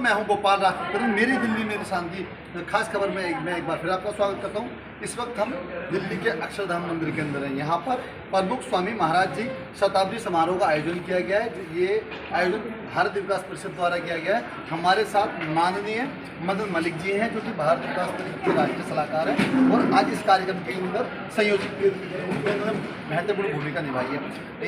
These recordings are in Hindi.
मैं हूं गोपाल राजपूत, मेरी दिल्ली मेरी शांति खास खबर में मैं एक बार फिर आपका स्वागत करता हूं। इस वक्त हम दिल्ली के अक्षरधाम मंदिर के अंदर हैं। यहाँ पर प्रमुख स्वामी महाराज जी शताब्दी समारोह का आयोजन किया गया है। ये आयोजन भारत विकास परिषद द्वारा किया गया है। हमारे साथ माननीय मदन मलिक जी हैं, जो कि भारत विकास परिषद के राष्ट्रीय सलाहकार हैं और आज इस कार्यक्रम के अंदर संयोजक के रूप में उन्होंने महत्वपूर्ण भूमिका निभाई है।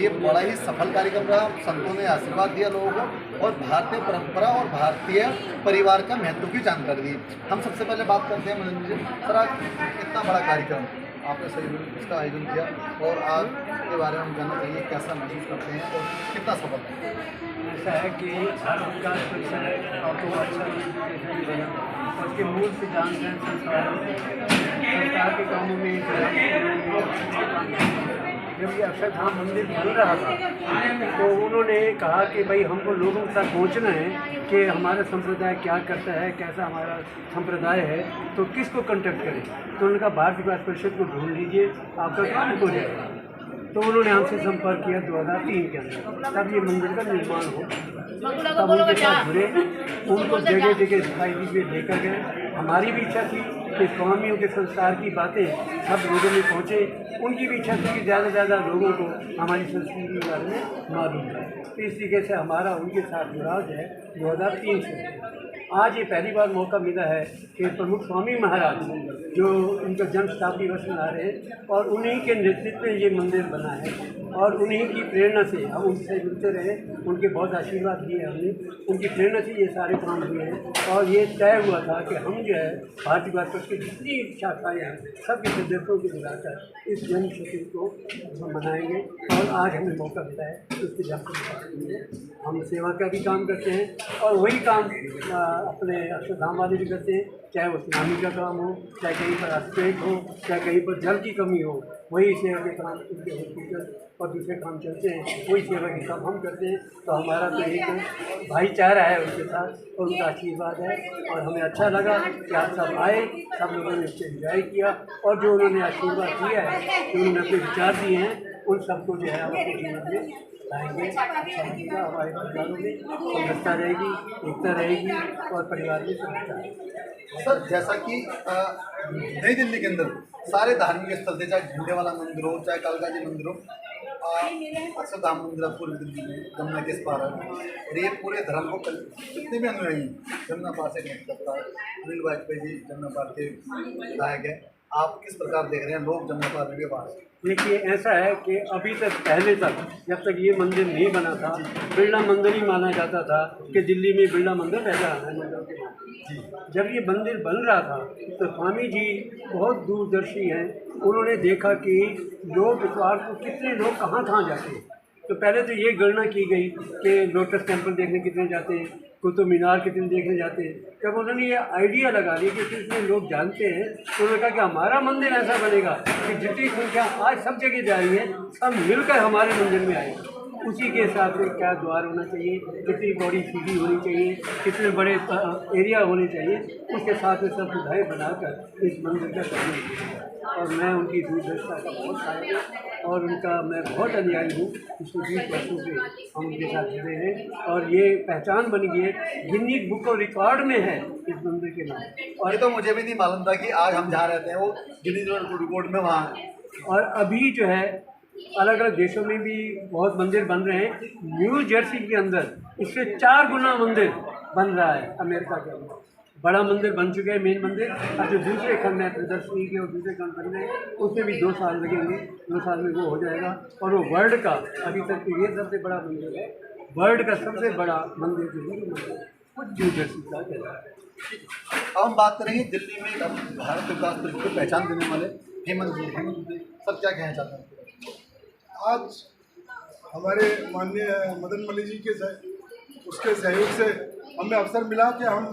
ये बड़ा ही सफल कार्यक्रम रहा। संतों ने आशीर्वाद दिया लोगों को और भारतीय परंपरा और भारतीय परिवार का महत्व की जानकारी दी। हम सबसे पहले बात करते हैं मदन जी, सर आज इतना बड़ा कार्यक्रम आपने सही इसका आयोजन किया और आज के बारे में हम जानना चाहिए कैसा महसूस करते हैं और कितना सफल है। ऐसा है कि भारत विकास परिषद आपको अच्छा बना और उसके मूल सिद्धांत हैं संस्कार के कामों में जब ये अक्षरधाम मंदिर बन रहा था तो उन्होंने कहा कि भाई हमको लोगों तक पहुंचना है कि हमारा संप्रदाय क्या करता है, कैसा हमारा संप्रदाय है, तो किसको कंटेक्ट करें। तो उन्होंने कहा भारत विकास परिषद को ढूंढ लीजिए, आपका काम हो जाएगा। तो उन्होंने हमसे संपर्क किया 2003 के अंदर, तब ये मंदिर का निर्माण हो। तब उनके साथ जुड़े, उनको जगह जगह दिखाई दीजिए लेकर गए। हमारी भी इच्छा थी कि स्वामियों के संस्कार की बातें सब लोगों में पहुँचे। उनकी भी इच्छा थी कि ज़्यादा से ज़्यादा लोगों को हमारी संस्कृति के बारे में मालूम है। तो इस तरीके से हमारा उनके साथ जुड़ाव जो है 2003 से। आज ये पहली बार मौका मिला है कि प्रमुख स्वामी महाराज जो उनका जन्म शताब्दी वर्ष मना रहे हैं और उन्हीं के नेतृत्व में ये मंदिर बना है और उन्हीं की प्रेरणा से हम उनसे जुड़ते रहे। उनके बहुत आशीर्वाद दिए हमने, उनकी प्रेरणा से ये सारे काम हुए हैं और ये तय हुआ था कि हम जो है भारतीय विकास परिषद की जितनी शाखाएँ हैं सबके सदस्यों को बुलाकर इस जन्म शताब्दी को हम मनाएंगे। और आज हमें मौका मिला है उसके जन्म हम सेवा का भी काम करते हैं और वही काम अपने अक्षरधाम वाले भी करते हैं, चाहे वो सुनामी का काम हो, चाहे कहीं पर अस्पेट हो, चाहे कहीं पर जल की कमी हो, वही सेवा के काम उनके हॉस्पिटल और दूसरे काम चलते हैं, वही सेवा के काम हम करते हैं। तो हमारा तो एक भाईचारा है उनके साथ और उनका आशीर्वाद है और हमें अच्छा लगा कि आप सब आए, सब लोगों ने इससे एंजॉय किया और जो उन्होंने आशीर्वाद दिया है, जो उन्होंने अपने विचार दिए हैं, उन सबको जो है हम अपने जीवन में लाएंगे। हमारे परिवारों में समझता रहेगी, एकता रहेगी और परिवार में समझता रहेगी। सर जैसा कि नई दिल्ली के अंदर सारे धार्मिक स्थल थे, चाहे झंडे वाला मंदिर हो, चाहे कालका जी मंदिर हो, अक्षरधाम मंदिर पूरी दिल्ली में जमुना के इस पार है और ये पूरे धर्म को जितने भी अनुयायी हैं जमुना पार से कनेक्ट करता है। अनिल वाजपेयी जी जमुना पार के विधायक है, आप किस प्रकार देख रहे हैं लोग जमुना पार के पास? देखिए ऐसा है कि अभी तक पहले तक जब तक ये मंदिर नहीं बना था बिरला मंदिर ही माना जाता था कि दिल्ली में बिरला मंदिर पहला है मंदिर के नाम। जब ये मंदिर बन रहा था तो स्वामी जी बहुत दूरदर्शी हैं, उन्होंने देखा कि लोग इतवार को कितने लोग कहाँ कहाँ जाते हैं। तो पहले तो ये गणना की गई कि लोटस टेम्पल देखने कितने जाते हैं, कुतुब मीनार कितने देखने जाते हैं। जब उन्होंने ये आइडिया लगा लिया कि कितने लोग जानते हैं तो उन्होंने कहा कि हमारा मंदिर ऐसा बनेगा कि जितनी संख्या आज सब जगह जा रही है सब मिलकर हमारे मंदिर में आएंगे। उसी के हिसाब से क्या द्वार होना चाहिए, कितनी बड़ी सीढ़ी होनी चाहिए, कितने बड़े एरिया होने चाहिए, उसके साथ में सब सुविधाएँ बनाकर इस मंदिर का करने। और मैं उनकी दूरदर्शिता का बहुत सहायक हूँ और उनका मैं बहुत अनुयायी हूँ। पिछले 20 वर्षों से हम उनके साथ जुड़े हैं और ये पहचान बन गई है, गिनीज बुक ऑफ रिकॉर्ड में है इस मंदिर के नाम। और ये तो मुझे भी नहीं मालूम था कि आज हम जहाँ रहते हैं वो गिनीज रिकॉर्ड में वहाँ है। और अभी जो है अलग अलग देशों में भी बहुत मंदिर बन रहे हैं। न्यू जर्सी के अंदर इससे 4 गुना मंदिर बन रहा है। अमेरिका के अंदर बड़ा मंदिर बन चुके हैं, मेन मंदिर। अब जो दूसरे खंड है प्रदर्शनी के और दूसरे खंड बन रहे हैं उसमें भी 2 साल लगेंगे, 2 साल में वो हो जाएगा। और वो वर्ल्ड का अभी तक तो ये सबसे बड़ा मंदिर है, वर्ल्ड का सबसे बड़ा मंदिर जो है न्यू जर्सी का कहता है। अब हम बात करेंगे दिल्ली में भारत विकास परिषद को पहचान देने वाले हेमंत जी सब क्या कहना चाहते हैं? आज हमारे माननीय मदन मलिक जी के उसके सहयोग से हमें अवसर मिला कि हम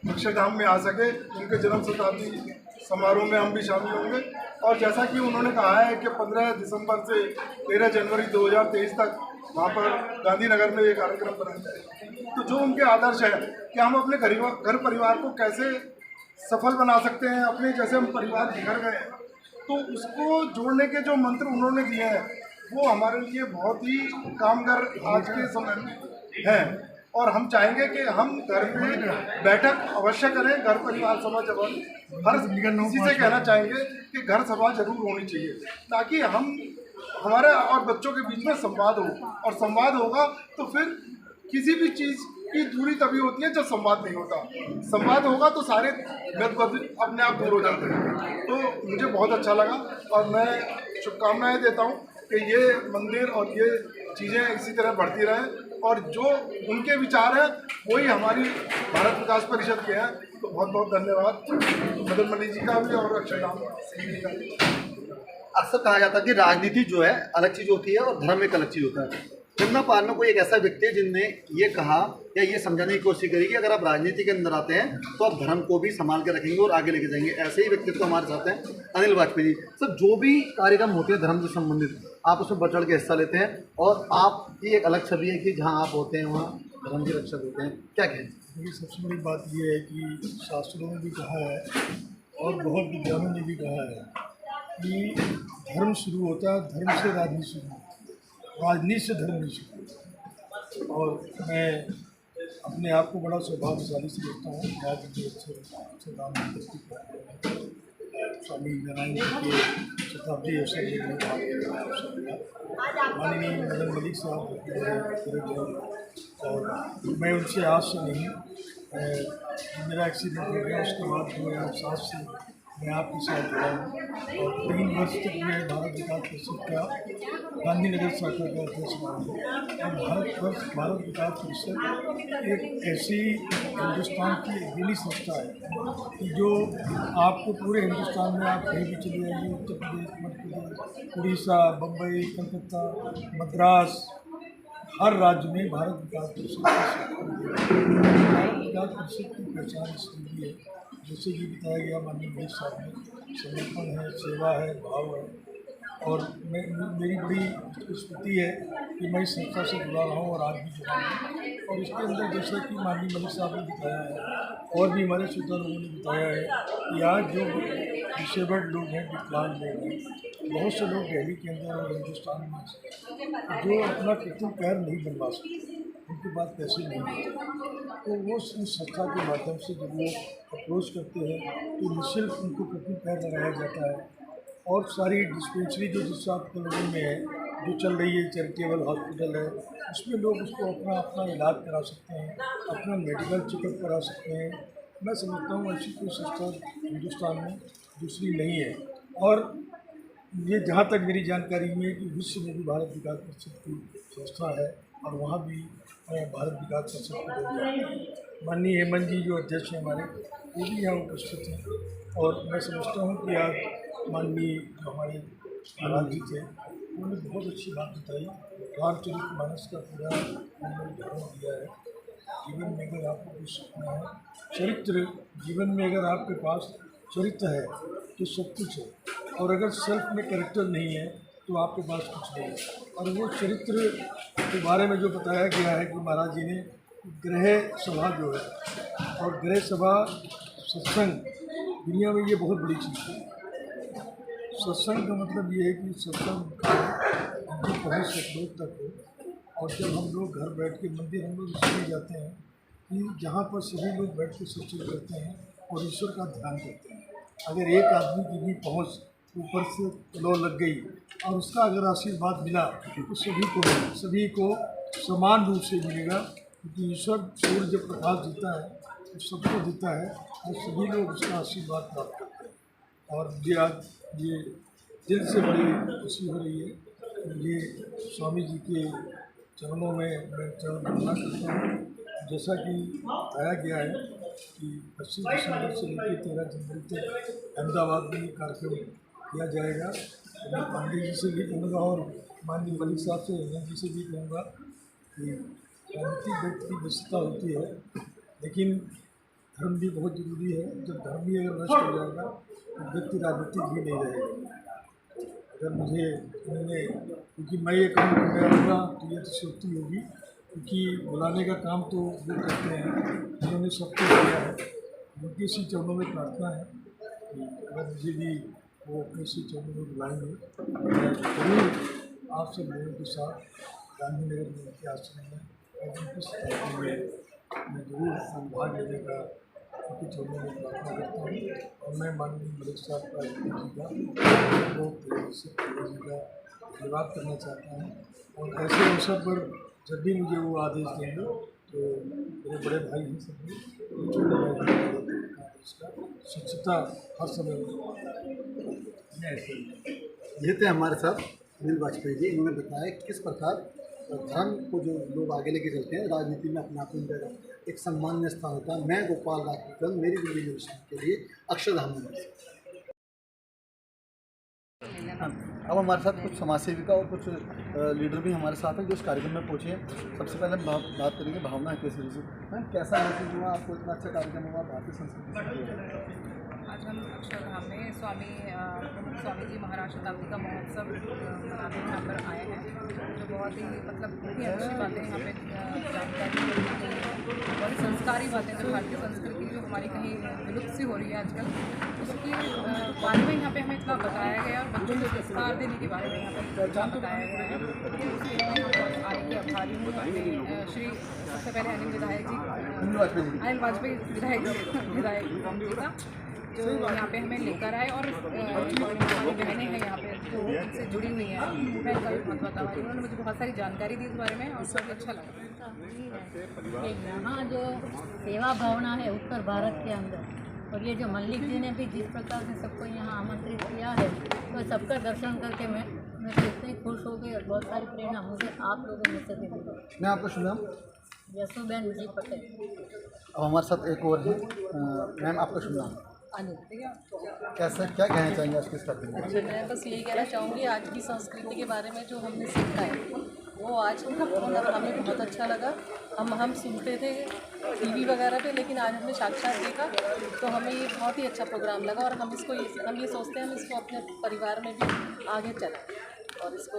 अक्षरधाम में आ सके। उनके जन्म शताब्दी समारोह में हम भी शामिल होंगे और जैसा कि उन्होंने कहा है कि 15 दिसंबर से 13 जनवरी 2023 तक वहाँ पर गांधीनगर में ये कार्यक्रम बनाया जाएगा। तो जो उनके आदर्श है कि हम अपने घर परिवार को कैसे सफल बना सकते हैं, अपने जैसे हम परिवार बिखर गए हैं, तो उसको जोड़ने के जो मंत्र उन्होंने दिए हैं वो हमारे लिए बहुत ही कामगार आज के समय में हैं। और हम चाहेंगे कि हम घर में बैठक अवश्य करें, घर परिवार सभा जब हर किसी से कहना चाहेंगे कि घर सभा जरूर होनी चाहिए, ताकि हम हमारे और बच्चों के बीच में संवाद हो, और संवाद होगा तो फिर किसी भी चीज़ की दूरी तभी होती है जब संवाद नहीं होता। संवाद होगा तो सारे मतभेद अपने आप दूर हो जाते हैं। तो मुझे बहुत अच्छा लगा और मैं शुभकामनाएं देता हूँ कि ये मंदिर और ये चीज़ें इसी तरह बढ़ती रहें, और जो उनके विचार हैं वही हमारी भारत विकास परिषद के हैं। तो बहुत बहुत धन्यवाद मदन मल्लिक जी का भी और अक्षरधाम जी का भी। अक्सर कहा जाता है कि राजनीति जो है अलग चीज़ होती है और धर्म एक अलग चीज़ होता है। गंगा पार में कोई एक ऐसा व्यक्ति है जिनने ये कहा या ये समझाने की कोशिश करी कि अगर आप राजनीति के अंदर आते हैं तो आप धर्म को भी संभाल के रखेंगे और आगे लेके जाएंगे। ऐसे ही व्यक्तित्व हमारे साथ हैं अनिल वाजपेयी जी। सर, जो भी कार्यक्रम होते हैं धर्म से संबंधित, आप उसमें बढ़ चढ़ के हिस्सा लेते हैं और आपकी एक अलग छवि है कि जहाँ आप होते हैं वहाँ धर्म के रक्षक होते हैं। क्या कहें? देखिए, सबसे बड़ी बात यह है कि शास्त्रों ने भी कहा है और बहुत विद्वानों ने भी कहा है कि धर्म शुरू होता है, धर्म से राजनीति शुरू होती है, राजनीति से धर्म नहीं शुरू होता। और मैं अपने आप को बड़ा सौभाग्यशाली समझता हूँ कि आज मुझे अच्छे राम मंदिर की स्वामी नारायण जी के शताब्दी अवसर में माननीय मदन मलिक साहब, और मैं उनसे आज से नहीं, मेरा एक्सीडेंट हो गया उसके बाद 2007 से मैं आपके साथ जुड़ा हूँ और 3 वर्ष तक मैं भारत विकास परिषद का गांधीनगर शाखा का अध्यक्ष रहा हूँ। और भारत विकास परिषद एक ऐसी हिंदुस्तान की अकेली संस्था है कि जो आपको पूरे हिंदुस्तान में आप कहीं भी चले जाइए, उत्तर प्रदेश, मध्य प्रदेश, उड़ीसा, बम्बई, कलकत्ता, मद्रास, हर राज्य में भारत विकास परिषद भारत विकास परिषद की पहचान इसलिए है, जैसे कि बताया गया माननीय मलिक साहब ने, समर्पण है, सेवा है, भाव है। और मेरी बड़ी स्मृति है कि मैं इस संस्था से जुड़ा रहा हूँ और आज भी जुड़ा हूँ। और इसके अंदर जैसा कि माननीय मलिक साहब ने बताया है और भी हमारे श्रोता लोगों ने बताया है कि आज जो डिसेबल्ड लोग हैं, विकलांग लोग हैं, बहुत से लोग दिल्ली के अंदर और हिंदुस्तान में जो अपना कृत्रिम पैर नहीं बनवा सकते, उनके पास पैसे नहीं होते, तो वो इस संस्था के माध्यम से जब वो अप्रोच करते हैं तो निःशुल्क उनको कृत्रिम पैर लगाया जाता है। और सारी डिस्पेंसरी जो जिस आपके लोगों में है, जो चल रही है, चैरिटेबल हॉस्पिटल है, उसमें लोग उसको अपना इलाज करा सकते हैं, अपना मेडिकल चेकअप करा सकते हैं। मैं समझता हूँ ऐसी कोई संस्था हिंदुस्तान में दूसरी नहीं है। और ये जहाँ तक मेरी जानकारी हुई है कि विश्व में भी भारत विकास परिषद की संस्था है और वहाँ भी भारत विकास परिषद को लोग जाते हैं। माननीय हेमंत जी जो अध्यक्ष हैं हमारे, वो भी यहाँ उपस्थित हैं। और मैं समझता हूँ कि आज माननीय जो हमारे महाराज जी थे, उन्होंने बहुत अच्छी बात बताई। रामचरितमानस का पूरा उन्होंने उदाहरण दिया है। जीवन में अगर आपको कुछ सीखना है, चरित्र, जीवन में अगर आपके पास चरित्र है तो सब कुछ है, और अगर सेल्फ में कैरेक्टर नहीं है तो आपके पास कुछ नहीं है। और वो चरित्र के बारे में जो बताया गया है कि महाराज जी ने गृह सभा जो है, और गृह सभा सत्संग दुनिया में ये बहुत बड़ी चीज़ है। सत्संग का मतलब ये है कि सत्संग हमको पहुँच सके लोग तक हो। और जब हम लोग घर बैठ के मंदिर हम लोग इसलिए जाते हैं कि जहाँ पर सभी लोग बैठ के सत्संग करते हैं और ईश्वर का ध्यान करते हैं। अगर एक आदमी की भी पहुँच ऊपर से लो लग गई और उसका अगर आशीर्वाद मिला तो सभी को समान रूप से मिलेगा, क्योंकि ईश्वर सूर्य जब प्रकाश देता है तो सबको देता है और सभी लोग उसका आशीर्वाद प्राप्त करते हैं। और मुझे आज ये दिल से बड़ी खुशी हो रही है कि ये स्वामी जी के चरणों में मैं चरण वंदना करता हूँ। जैसा कि बताया गया है कि 25 दिसंबर से लेकर 13 जनवरी तक अहमदाबाद में ये कार्यक्रम किया जाएगा। तो मैं पांडे जी से भी कहूँगा और माननीय मलिक साहब से, हेमंत जी से भी कहूँगा कि राजनीतिक व्यक्ति की व्यस्तता होती है, लेकिन धर्म भी बहुत ज़रूरी है। जब धर्म ही अगर नष्ट हो जाएगा तो व्यक्ति राजनीतिक भी नहीं रहेगा। अगर मुझे उन्होंने, क्योंकि मैं ये काम कर रहा होगा तो ये अतिशयोक्ति होगी, क्योंकि बुलाने का काम तो वो करते हैं, उन्होंने सब कुछ किया है। उनकी इसी चरणों में प्रार्थना है कि अगर मुझे भी वो अपने इसी चरणों में बुलाएंगे तो मैं जरूर आप सब लोगों के साथ गांधीनगर में उनके आश्रम में और उनकी शताब्दी में मैं जरूर भाग लेने का उनके चरणों में प्रार्थना करता हूँ। और मैं माननीय मलिक साहब का जी का जी का धन्यवाद करना चाहता हूँ। और ऐसे अवसर पर जब भी मुझे वो आदेश देंगे तो मेरे बड़े भाई हैं सभी, छोटे भाई आदेश का स्वच्छता हर समय ये थे हमारे साथ अनिल वाजपेयी जी। इन्होंने बताया किस प्रकार धर्म को जो लोग आगे लेके चलते हैं, राजनीति में अपने आप को उनका एक सम्मान्य स्थान होता है। मैं गोपाल राखीगंज, मेरी दिल्ली यूनिवर्सिटी के लिए अक्षरधाम मंदिर से। अब हमारे साथ कुछ समाज सेविका और कुछ लीडर भी हमारे साथ हैं जो इस कार्यक्रम में पहुँचे हैं। सबसे पहले बात करेंगे भावना केसरी जी। मैम, कैसा महसूस हुआ आपको? इतना अच्छा कार्यक्रम हुआ भारतीय संस्कृति से? आज हम अक्षरधाम में स्वामी जी महाराज शताब्दी का महोत्सव मनाने यहाँ पर आए हैं, जो बहुत ही मतलब इतनी अच्छी बातें यहाँ पे जानकारी दी गई है और संस्कारी बातें जो भारतीय संस्कृति जो हमारी कहीं विलुप्त सी हो रही है आजकल, उसके बारे में यहाँ पे हमें इतना बताया गया और बच्चों को संस्कार देने के बारे में यहाँ पर बताया गया है। उसके लिए मैं यहाँ पर आने के आभारी हूँ अपने श्री सबसे पहले अनिल वाजपेयी विधायक जी का, जो यहाँ पे हमें लेकर आए और हमारी बहनें हैं यहाँ पे जो उनसे जुड़ी हुई हैं। मैं इनका भी बहुत बताऊँ, उन्होंने मुझे बहुत सारी जानकारी दी इस बारे में और काफ़ी अच्छा लगा। यहाँ जो सेवा भावना है उत्तर भारत के अंदर, और ये जो मल्लिक जी ने भी जिस प्रकार से सबको यहाँ आमंत्रित किया है, तो सबका दर्शन करके मैं तो इतनी खुश हो गई और बहुत सारी प्रेरणा मुझे आप लोगों में से भी मिली। मैं आपका शुभ नाम? यशोबेन जी पटेल। अब हमारे साथ एक और है। मैम, आपका शुभ नाम? कैसा, क्या कहना चाहेंगे आज के इस कार्यक्रम में? मैं बस यही कहना चाहूँगी, आज की संस्कृति के बारे में जो हमने सीखा है वो आज मतलब हमें बहुत अच्छा लगा। हम सुनते थे टीवी वगैरह पे, लेकिन आज हमने साक्षात देखा तो हमें ये बहुत ही अच्छा प्रोग्राम लगा और हम ये सोचते हैं हम इसको अपने परिवार में भी आगे चलाएं और इसको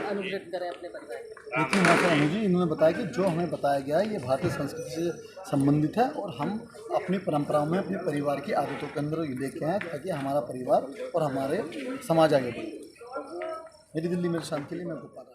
अनुग्रहित करें अपने परिवार में। देखिए माता जी, इन्होंने बताया कि जो हमें बताया गया है ये भारतीय संस्कृति से संबंधित है और हम अपनी परंपराओं में अपने परिवार की आदतों के अंदर ये लेके आए ताकि हमारा परिवार और हमारे समाज आगे बढ़े। मेरी दिल्ली मेरे शांति के लिए मैं गोपाल।